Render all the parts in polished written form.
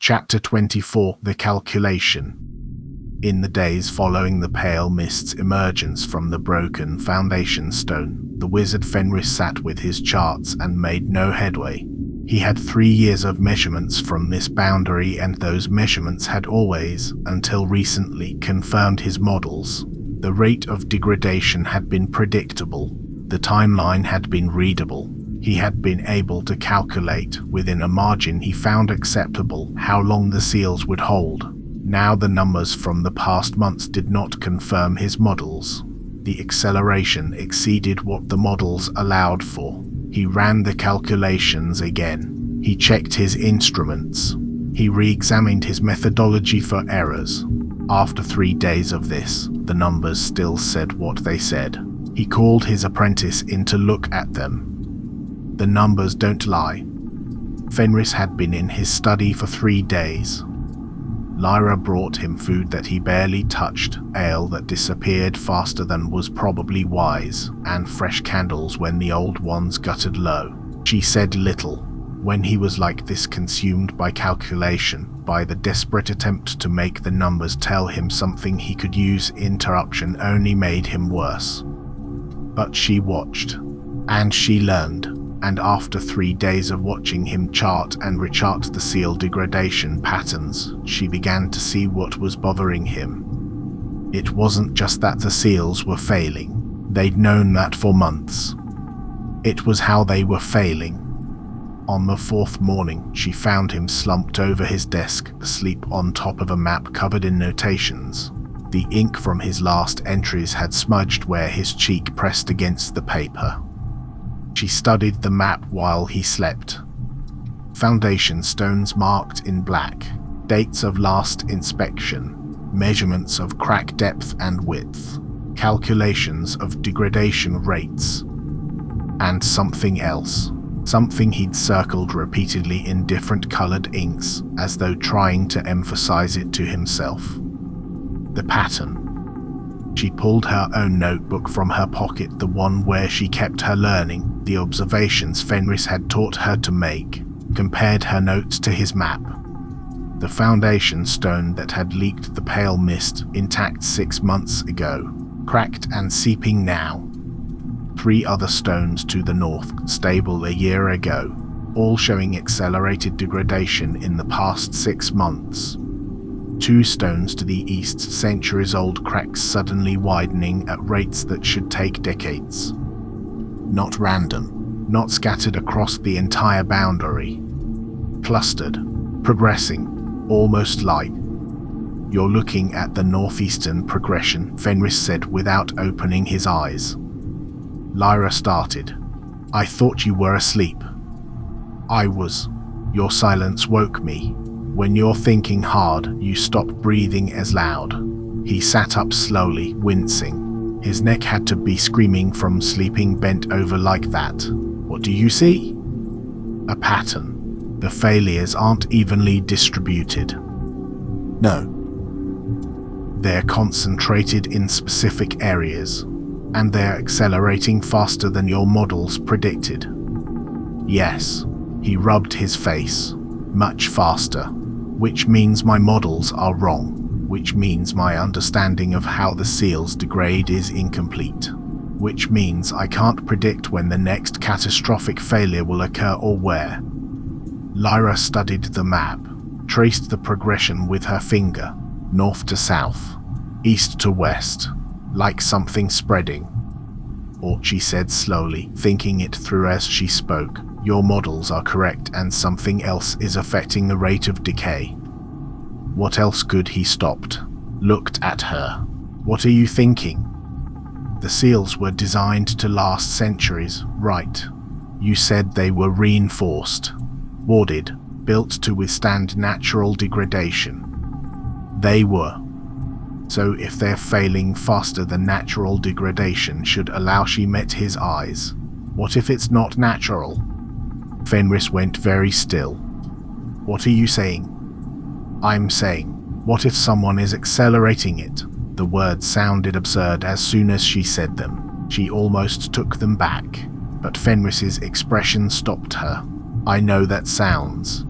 Chapter 24: The Calculation. In the days following the pale mist's emergence from the broken foundation stone, the wizard Fenris sat with his charts and made no headway. He had 3 years of measurements from this boundary, and those measurements had always, until recently, confirmed his models. The rate of degradation had been predictable. The timeline had been readable. He had been able to calculate, within a margin he found acceptable, how long the seals would hold. Now the numbers from the past months did not confirm his models. The acceleration exceeded what the models allowed for. He ran the calculations again. He checked his instruments. He re-examined his methodology for errors. After 3 days of this, the numbers still said what they said. He called his apprentice in to look at them. The numbers don't lie. Fenris had been in his study for 3 days. Lyra brought him food that he barely touched, ale that disappeared faster than was probably wise, and fresh candles when the old ones guttered low. She said little. When he was like this, consumed by calculation, by the desperate attempt to make the numbers tell him something he could use, interruption only made him worse. But she watched, and she learned. And after 3 days of watching him chart and rechart the seal degradation patterns, she began to see what was bothering him. It wasn't just that the seals were failing. They'd known that for months. It was how they were failing. On the 4th morning, she found him slumped over his desk, asleep on top of a map covered in notations. The ink from his last entries had smudged where his cheek pressed against the paper. She studied the map while he slept. Foundation stones marked in black, dates of last inspection, measurements of crack depth and width, calculations of degradation rates, and something else. Something he'd circled repeatedly in different colored inks, as though trying to emphasize it to himself. The pattern. She pulled her own notebook from her pocket, the one where she kept her learning, the observations Fenris had taught her to make, compared her notes to his map. The foundation stone that had leaked the pale mist, intact 6 months ago, cracked and seeping now. 3 other stones to the north, stable a year ago, all showing accelerated degradation in the past 6 months. 2 stones to the east, centuries-old cracks suddenly widening at rates that should take decades. Not random, not scattered across the entire boundary. Clustered, progressing, almost like. "You're looking at the northeastern progression," Fenris said without opening his eyes. Lyra started. "I thought you were asleep." "I was. Your silence woke me. When you're thinking hard, you stop breathing as loud." He sat up slowly, wincing. His neck had to be screaming from sleeping bent over like that. "What do you see?" "A pattern. The failures aren't evenly distributed." "No. They're concentrated in specific areas, and they're accelerating faster than your models predicted." "Yes." He rubbed his face. "Much faster. Which means my models are wrong, which means my understanding of how the seals degrade is incomplete, which means I can't predict when the next catastrophic failure will occur or where." Lyra studied the map, traced the progression with her finger, north to south, east to west, like something spreading. "Or," she said slowly, thinking it through as she spoke, "your models are correct and something else is affecting the rate of decay." "What else could?" He stopped, looked at her. "What are you thinking?" "The seals were designed to last centuries, right? You said they were reinforced, warded, built to withstand natural degradation." "They were. So if they're failing faster than natural degradation should allow," she met his eyes. "What if it's not natural?" Fenris went very still. "What are you saying?" "I'm saying, what if someone is accelerating it?" The words sounded absurd as soon as she said them. She almost took them back, but Fenris's expression stopped her. "I know that sounds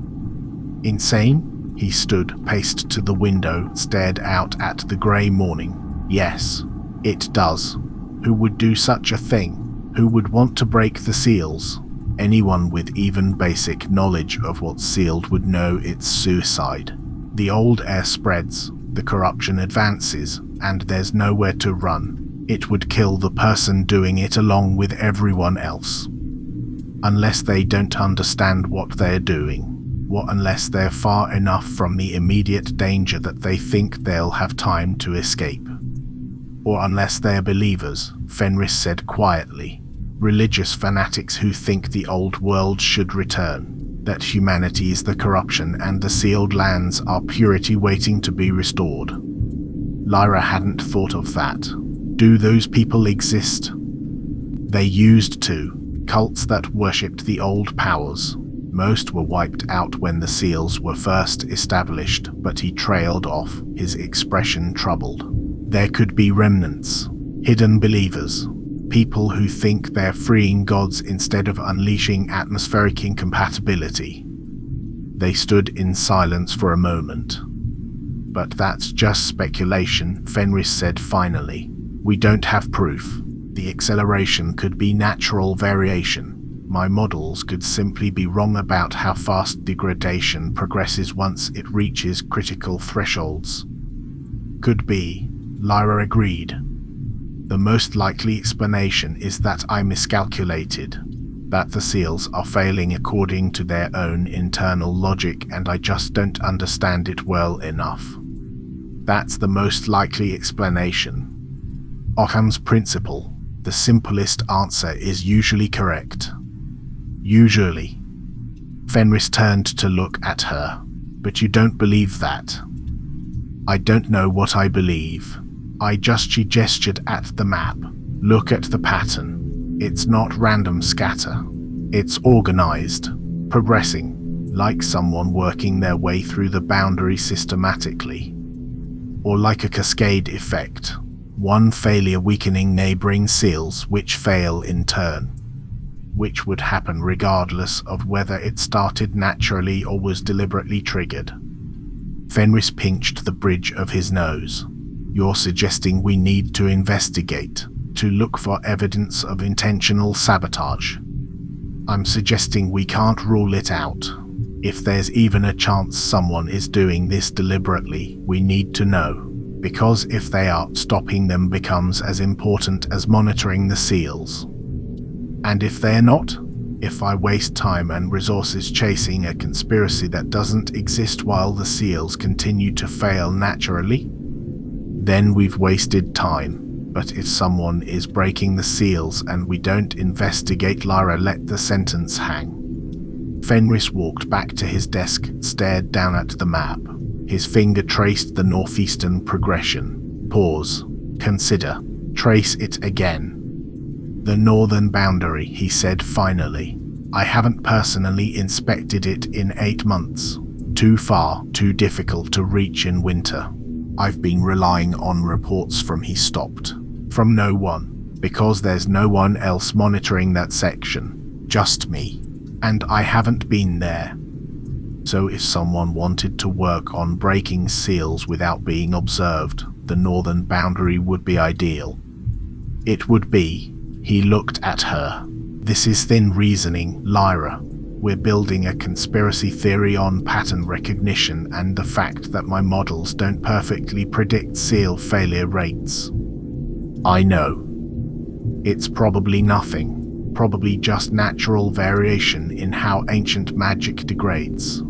insane," He stood, paced to the window, stared out at the grey morning. Yes, it does. Who would do such a thing? Who would want to break the seals? Anyone with even basic knowledge of what's sealed would know it's suicide. The old air spreads, the corruption advances, and there's nowhere to run. It would kill the person doing it along with everyone else. Unless they don't understand what they're doing. Unless they're far enough from the immediate danger that they think they'll have time to escape. Or unless they're believers, Fenris said quietly. Religious fanatics who think the old world should return, that humanity is the corruption and the sealed lands are purity waiting to be restored. Lyra hadn't thought of that. Do those people exist? They used to. Cults that worshipped the old powers. Most were wiped out when the seals were first established, but he trailed off, his expression troubled. There could be remnants, hidden believers, people who think they're freeing gods instead of unleashing atmospheric incompatibility. They stood in silence for a moment. But that's just speculation, Fenris said finally. We don't have proof. The acceleration could be natural variation. My models could simply be wrong about how fast degradation progresses once it reaches critical thresholds. Could be, Lyra agreed. The most likely explanation is that I miscalculated, that the seals are failing according to their own internal logic and I just don't understand it well enough. That's the most likely explanation. Occam's principle, the simplest answer is usually correct. Usually. Fenris turned to look at her. But you don't believe that. I don't know what I believe. She gestured at the map. Look at the pattern. It's not random scatter. It's organized, progressing, like someone working their way through the boundary systematically. Or like a cascade effect. One failure weakening neighboring seals which fail in turn. Which would happen regardless of whether it started naturally or was deliberately triggered. Fenris pinched the bridge of his nose. You're suggesting we need to investigate, to look for evidence of intentional sabotage. I'm suggesting we can't rule it out. If there's even a chance someone is doing this deliberately, we need to know. Because if they are, stopping them becomes as important as monitoring the seals. And if they're not? If I waste time and resources chasing a conspiracy that doesn't exist while the seals continue to fail naturally? Then we've wasted time. But if someone is breaking the seals and we don't investigate, Lyra let the sentence hang. Fenris walked back to his desk, stared down at the map. His finger traced the northeastern progression. Pause. Consider. Trace it again. The northern boundary, he said finally. I haven't personally inspected it in 8 months. Too far, too difficult to reach in winter. I've been relying on reports from he stopped. From no one. Because there's no one else monitoring that section. Just me. And I haven't been there. So if someone wanted to work on breaking seals without being observed, the northern boundary would be ideal. It would be. He looked at her. This is thin reasoning, Lyra. We're building a conspiracy theory on pattern recognition and the fact that my models don't perfectly predict seal failure rates. I know. It's probably nothing. Probably just natural variation in how ancient magic degrades.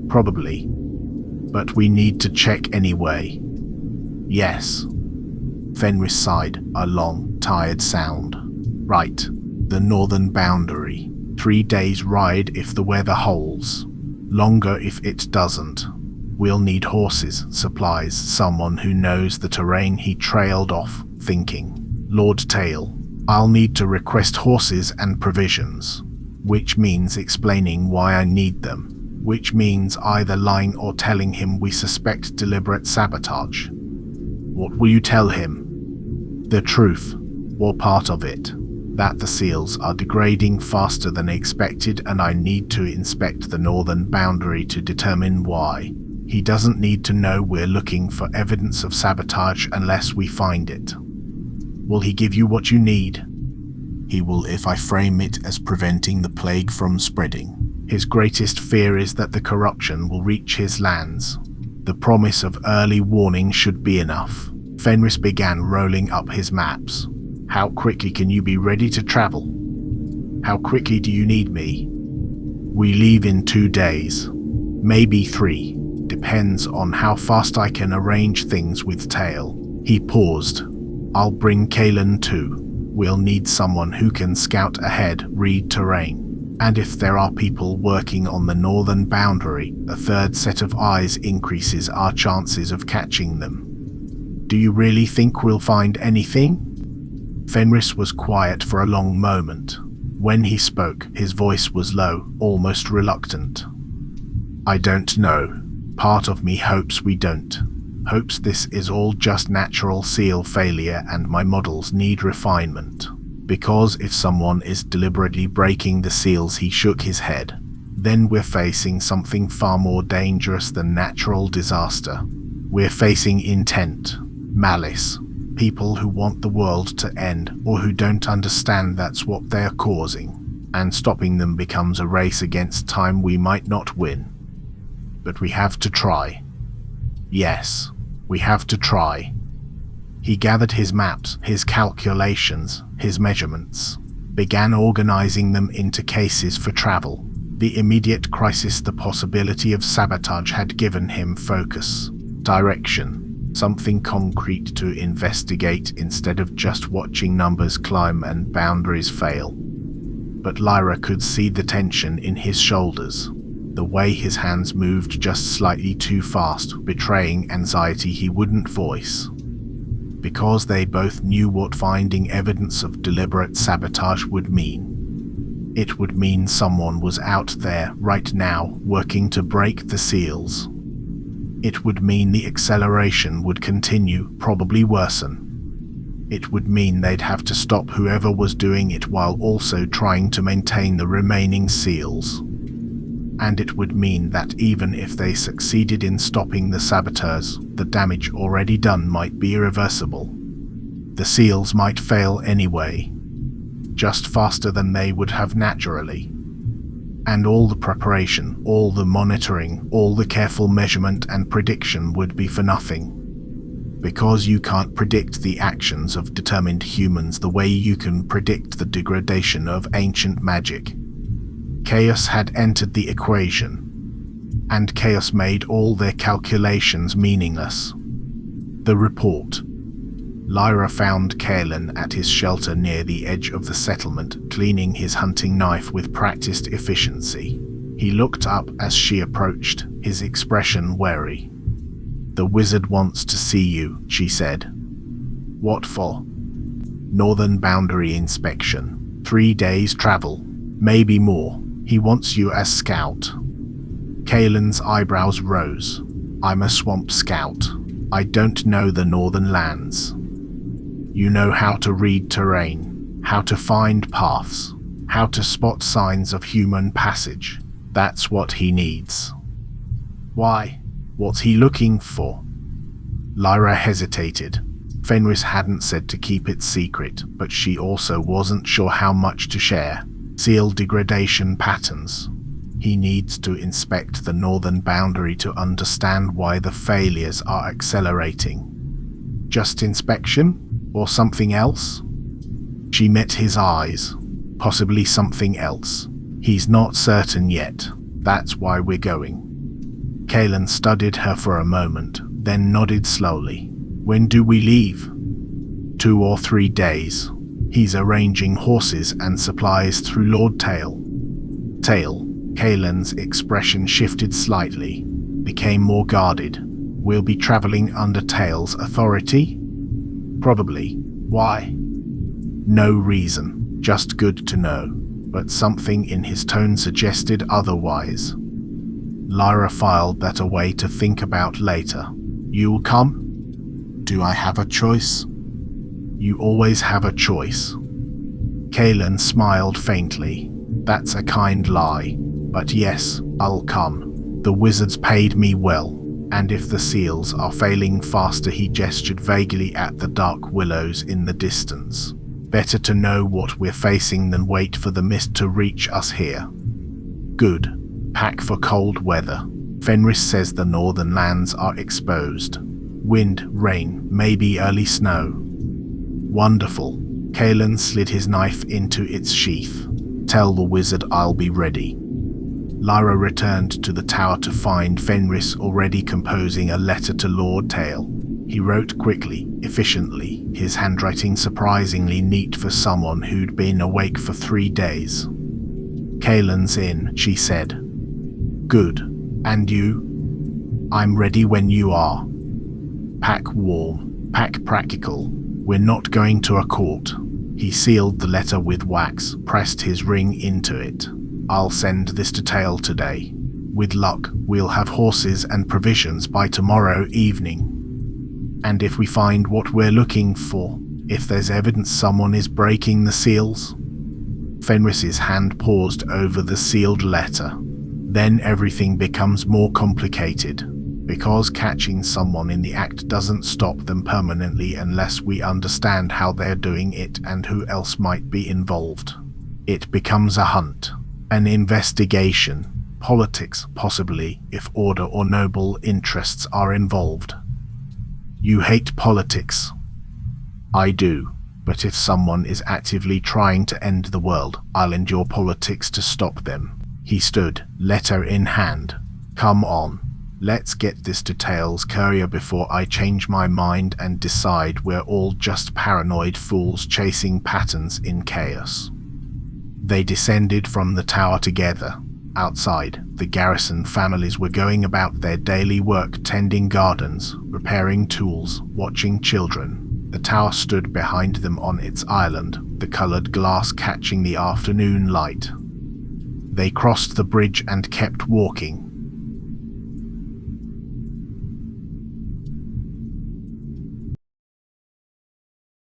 Probably. But we need to check anyway. Yes. Fenris sighed, a long, tired sound. Right. The northern boundary. 3 days ride if the weather holds. Longer if it doesn't. We'll need horses, supplies, someone who knows the terrain. He trailed off, thinking. Lord Tail. I'll need to request horses and provisions. Which means explaining why I need them. Which means either lying or telling him we suspect deliberate sabotage. What will you tell him? The truth, or part of it. that the seals are degrading faster than expected and I need to inspect the northern boundary to determine why. He doesn't need to know we're looking for evidence of sabotage unless we find it. Will he give you what you need? He will if I frame it as preventing the plague from spreading. His greatest fear is that the corruption will reach his lands. The promise of early warning should be enough. Fenris began rolling up his maps. How quickly can you be ready to travel? How quickly do you need me? We leave in 2 days. Maybe 3. Depends on how fast I can arrange things with Tail. He paused. I'll bring Kalen too. We'll need someone who can scout ahead, read terrain. And if there are people working on the northern boundary, a 3rd set of eyes increases our chances of catching them. Do you really think we'll find anything? Fenris was quiet for a long moment. When he spoke, his voice was low, almost reluctant. I don't know. Part of me hopes we don't. Hopes this is all just natural seal failure and my models need refinement. Because if someone is deliberately breaking the seals, he shook his head, then we're facing something far more dangerous than natural disaster. We're facing intent, malice, people who want the world to end or who don't understand that's what they're causing, and stopping them becomes a race against time we might not win. But we have to try. Yes, we have to try. He gathered his maps, his calculations, his measurements, began organizing them into cases for travel. The immediate crisis, the possibility of sabotage, had given him focus, direction, something concrete to investigate instead of just watching numbers climb and boundaries fail. But Lyra could see the tension in his shoulders, the way his hands moved just slightly too fast, betraying anxiety he wouldn't voice. Because they both knew what finding evidence of deliberate sabotage would mean. It would mean someone was out there, right now, working to break the seals. It would mean the acceleration would continue, probably worsen. It would mean they'd have to stop whoever was doing it while also trying to maintain the remaining seals. And it would mean that even if they succeeded in stopping the saboteurs, the damage already done might be irreversible. The seals might fail anyway, just faster than they would have naturally. And all the preparation, all the monitoring, all the careful measurement and prediction would be for nothing. Because you can't predict the actions of determined humans the way you can predict the degradation of ancient magic. Chaos had entered the equation, and chaos made all their calculations meaningless. The report. Lyra found Kalen at his shelter near the edge of the settlement, cleaning his hunting knife with practiced efficiency. He looked up as she approached, his expression wary. The wizard wants to see you, she said. What for? Northern boundary inspection. 3 days travel, maybe more. He wants you as scout. Kalen's eyebrows rose. I'm a swamp scout. I don't know the northern lands. You know how to read terrain, how to find paths, how to spot signs of human passage. That's what he needs. Why? What's he looking for? Lyra hesitated. Fenris hadn't said to keep it secret, but she also wasn't sure how much to share. Seal degradation patterns. He needs to inspect the northern boundary to understand why the failures are accelerating. Just inspection? Or something else? She met his eyes. Possibly something else. He's not certain yet. That's why we're going. Kalen studied her for a moment, then nodded slowly. When do we leave? 2 or 3 days. He's arranging horses and supplies through Lord Tail. Tail. Kalen's expression shifted slightly, became more guarded. We'll be traveling under Tail's authority? Probably. Why? No reason, just good to know, but something in his tone suggested otherwise. Lyra filed that away to think about later. You'll come? Do I have a choice? You always have a choice. Kalen smiled faintly. That's a kind lie. But yes, I'll come. The wizards paid me well. And if the seals are failing faster, he gestured vaguely at the dark willows in the distance. Better to know what we're facing than wait for the mist to reach us here. Good. Pack for cold weather. Fenris says the northern lands are exposed. Wind, rain, maybe early snow. Wonderful. Kalen slid his knife into its sheath. Tell the wizard I'll be ready. Lyra returned to the tower to find Fenris already composing a letter to Lord Tail. He wrote quickly, efficiently, his handwriting surprisingly neat for someone who'd been awake for 3 days. Kalen's in, she said. Good. And you? I'm ready when you are. Pack warm, pack practical. We're not going to a court. He sealed the letter with wax, pressed his ring into it. I'll send this to Tail today. With luck, we'll have horses and provisions by tomorrow evening. And if we find what we're looking for, if there's evidence someone is breaking the seals? Fenris's hand paused over the sealed letter. Then everything becomes more complicated, because catching someone in the act doesn't stop them permanently unless we understand how they're doing it and who else might be involved. It becomes a hunt, an investigation, politics possibly, if order or noble interests are involved. You hate politics. I do, but if someone is actively trying to end the world, I'll endure politics to stop them. He stood, letter in hand. Come on, let's get this to Tail's courier before I change my mind and decide we're all just paranoid fools chasing patterns in chaos. They descended from the tower together. Outside, the garrison families were going about their daily work, tending gardens, repairing tools, watching children. The tower stood behind them on its island, the colored glass catching the afternoon light. They crossed the bridge and kept walking.